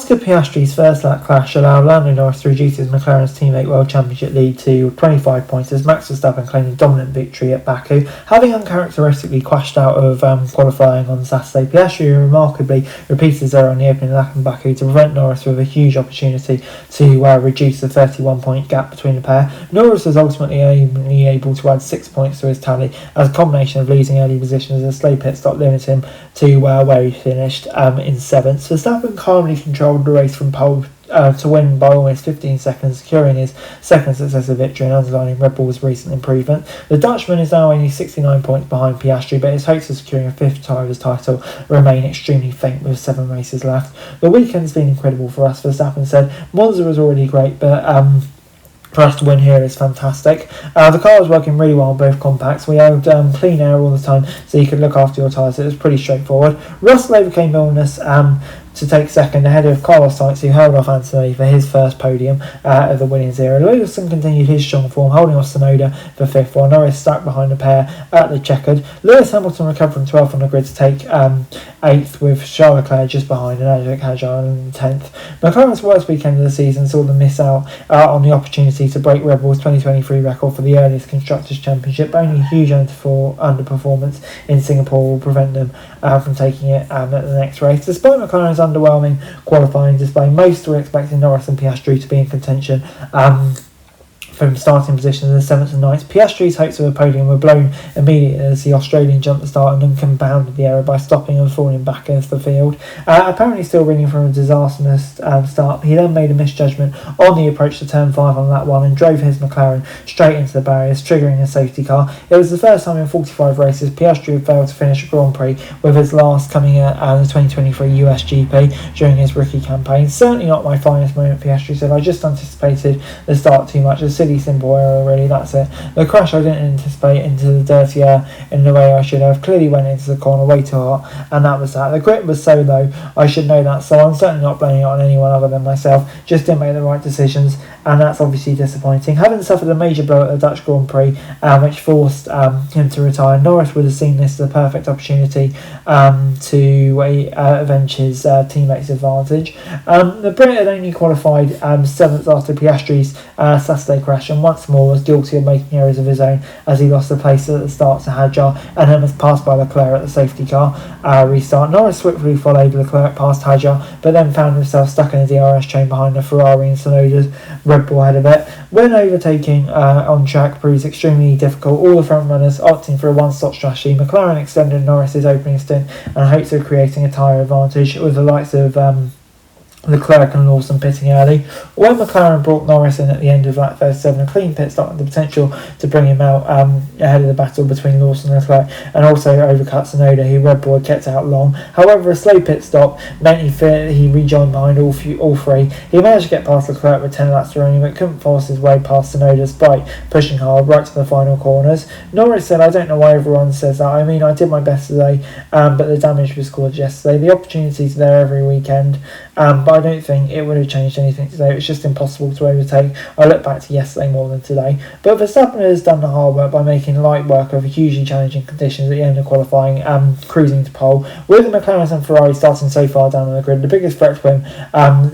Oscar Piastri's first lap crash allowed Lando Norris to reduce his McLaren's teammate World Championship lead to 25 points as Max Verstappen claimed a dominant victory at Baku, having uncharacteristically crashed out of qualifying on Saturday. Piastri remarkably repeated his error on the opening lap in Baku to prevent Norris with a huge opportunity to reduce the 31-point gap between the pair. Norris was ultimately only able to add 6 points to his tally as a combination of losing early positions as a slow pit stop limited him to where he finished in 7th. Verstappen calmly controlled the race from pole to win by almost 15 seconds, securing his second successive victory and underlining Red Bull's recent improvement. The Dutchman is now only 69 points behind Piastri, but his hopes of securing a 5th driver's title remain extremely faint with 7 races left. The weekend's been incredible for us, Verstappen said. Monza was already great, but for us to win here is fantastic. The car was working really well on both compacts. We had clean air all the time, so you could look after your tyres. It was pretty straightforward. Russell overcame illness to take second ahead of Carlos Sainz, who held off Antonelli for his first podium of the Williams era. Lewison continued his strong form, holding off Tsunoda for 5th, while Norris stuck behind the pair at the checkered. Lewis Hamilton recovered from 12th on the grid to take 8th, with Charles Leclerc just behind and Azerbaijan in 10th. McLaren's worst weekend of the season saw them miss out on the opportunity to break Red Bull's 2023 record for the earliest Constructors' Championship. Only a huge underperformance in Singapore will prevent them from taking it at the next race. Despite McLaren's underwhelming qualifying display, most were expecting Norris and Piastri to be in contention from starting positions in the 7th and 9th. Piastri's hopes of a podium were blown immediately as the Australian jumped the start and then compounded the error by stopping and falling back into the field. Apparently still reeling from a disastrous start, he then made a misjudgment on the approach to turn 5 on lap 1 and drove his McLaren straight into the barriers, triggering a safety car. It was the first time in 45 races Piastri had failed to finish a Grand Prix, with his last coming at the 2023 US GP during his rookie campaign. Certainly not my finest moment, Piastri said. I just anticipated the start too much. A silly simple error, really, that's it. The crash I didn't anticipate into the dirty air in the way I should have. Clearly went into the corner way too hot, and that was that. The grip was so low, I should know that, so I'm certainly not blaming it on anyone other than myself. Just didn't make the right decisions, and that's obviously disappointing. Having suffered a major blow at the Dutch Grand Prix, which forced him to retire, Norris would have seen this as a perfect opportunity to avenge his teammates' advantage. The Brit had only qualified 7th after Piastri's Saturday crash, and once more was guilty of making errors of his own as he lost the place at the start to Hadjar and then was passed by Leclerc at the safety car restart. Norris swiftly followed Leclerc past Hadjar, but then found himself stuck in a DRS chain behind the Ferrari and Tsunoda's Red Bull ahead of it. When overtaking on track proves extremely difficult, all the front runners opting for a one-stop strategy. McLaren extended Norris's opening stint and hopes of creating a tyre advantage with the likes of Leclerc and Lawson pitting early. When McLaren brought Norris in at the end of lap 37, a clean pit stop had the potential to bring him out ahead of the battle between Lawson and Leclerc, and also overcut Tsunoda, who Red Bull had kept out long. However, a slow pit stop meant he rejoined behind all three. He managed to get past Leclerc with 10 laps remaining, but couldn't force his way past Tsunoda despite pushing hard right to the final corners. Norris said, "I don't know why everyone says that. I mean, I did my best today, but the damage was caused yesterday. The opportunities are there every weekend, but I don't think it would have changed anything today. It was just impossible to overtake. I look back to yesterday more than today." But Verstappen has done the hard work by making light work of hugely challenging conditions at the end of qualifying, cruising to pole. With the McLaren and Ferrari starting so far down on the grid, the biggest threat to him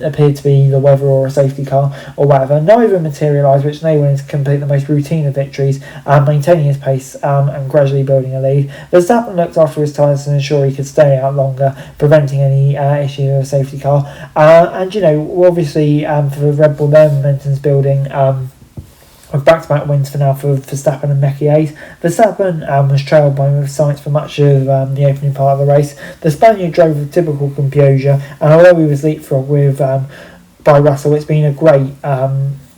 appeared to be the weather or a safety car or whatever. Neither materialised, which enabled him to complete the most routine of victories, maintaining his pace and gradually building a lead. Verstappen looked after his tyres to ensure he could stay out longer, preventing any issue with a safety car. And, obviously for the Red Bull, their momentum's building with back-to-back wins for now for Verstappen and Mekies. Verstappen was trailed by Sainz for much of the opening part of the race. The Spaniard drove with typical composure, and although he was leapfrogged by Russell, it's been a great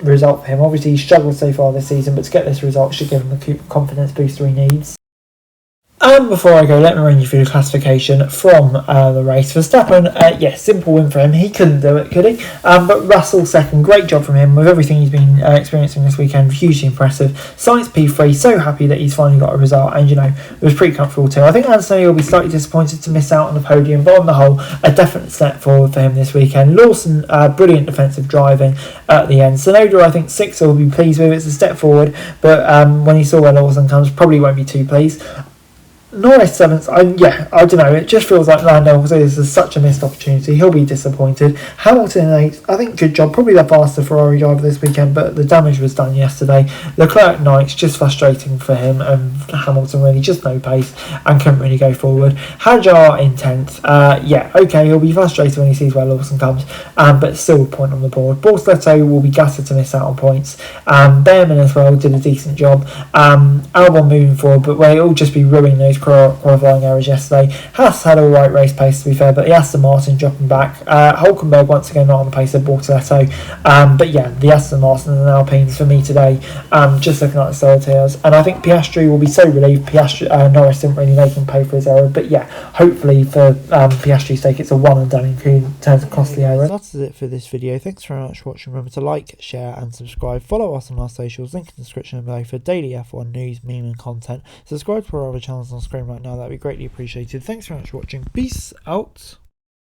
result for him. Obviously, he's struggled so far this season, but to get this result should give him the confidence booster he needs. And before I go, let me run you through the classification from the race. Verstappen, simple win for him. He couldn't do it, could he? But Russell second, great job from him with everything he's been experiencing this weekend. Hugely impressive. Sainz P3, so happy that he's finally got a result, and it was pretty comfortable too. I think Anthony will be slightly disappointed to miss out on the podium, but on the whole, a definite step forward for him this weekend. Lawson, brilliant defensive driving at the end. Tsunoda, I think 6 will be pleased with. It's a step forward, but when he saw where Lawson comes, probably won't be too pleased. Norris 7th, I don't know, it just feels like Lando this is such a missed opportunity. He'll be disappointed. Hamilton 8th, I think good job, probably the faster Ferrari driver this weekend, but the damage was done yesterday. Leclerc 9th, just frustrating for him, and Hamilton really just no pace and couldn't really go forward. Hadjar in 10th, okay, he'll be frustrated when he sees where Lawson comes, but still a point on the board. Bortoleto will be gutted to miss out on points. Behrman as well did a decent job. Albon moving forward, but we'll just be ruining those qualifying errors yesterday. Haas had all right race pace to be fair, but the Aston Martin dropping back. Hulkenberg once again not on the pace of Bortoleto, the Aston Martin and Alpines for me today, just looking at the solo tiers, and I think Piastri will be so relieved. Norris didn't really make him pay for his error, but hopefully for Piastri's sake it's a one and done in terms of costly errors. That's it for this video. Thanks very much for watching. Remember to like, share and subscribe. Follow us on our socials, link in the description below for daily F1 news, meme and content. Subscribe to our other channels on screen right now, that'd be greatly appreciated. Thanks very much for watching. Peace out.